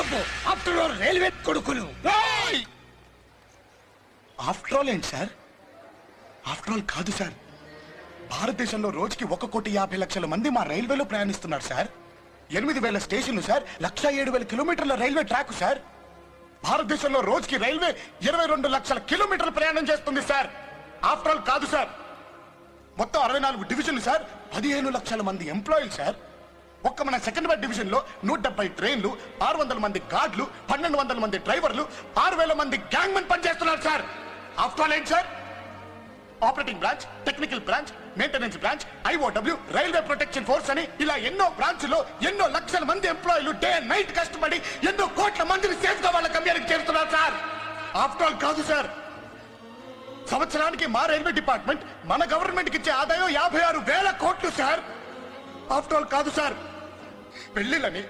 ఆపు. After all railway కొడుకులు. After all ఏంటి సార్? ఆఫ్టర్ ఆల్ కాదు సార్, భారతదేశంలో రోజుకి 1,50,00,000 మంది మా రైల్వేలో ప్రయాణిస్తున్నారు సార్. 8,000 స్టేషన్లు సార్, 1,07,000 కిలోమీటర్ల రైల్వే ట్రాక్ సార్. భారతదేశంలో రోజుకి రైల్వే 22 లక్షల కిలోమీటర్లు ప్రయాణం చేస్తుంది సార్. ఆఫ్టర్ ఆల్ కాదు సార్, మొత్తం 64 డివిజన్లు సార్, 15 లక్షల మంది ఎంప్లాయీలు సార్. ఒక్క మన సెకండ్ డివిజన్ లో 170 ట్రైన్లు, 600 మంది గార్డులు, 1200 మంది డ్రైవర్లు, 6,000 మంది గ్యాంగ్ మెన్ పనిచేస్తున్నారు సార్. ఆఫ్టర్ ఆల్ ఏంటి sir? Operating branch, technical branch, maintenance branch, IOW, railway protection force అని ఇలా ఎన్నో బ్రాంచ్లో ఎన్నో లక్షల మంది ఎంప్లాయీలు డే అండ్ నైట్ కష్టపడి ఎన్నో కోట్ల మందిని సేఫ్ గా వాళ్ళ గమ్యానికి చేరుతున్నారు సార్. ఆఫ్టర్ ఆల్ కాదు సార్, సంవత్సరానికి మా రైల్వే డిపార్ట్మెంట్ మన గవర్నమెంట్ కి ఇచ్చే ఆదాయం 56,000 కోట్లు సార్. ఆఫ్టర్ ఆల్ కాదు సార్, పెళ్లిళ్ళని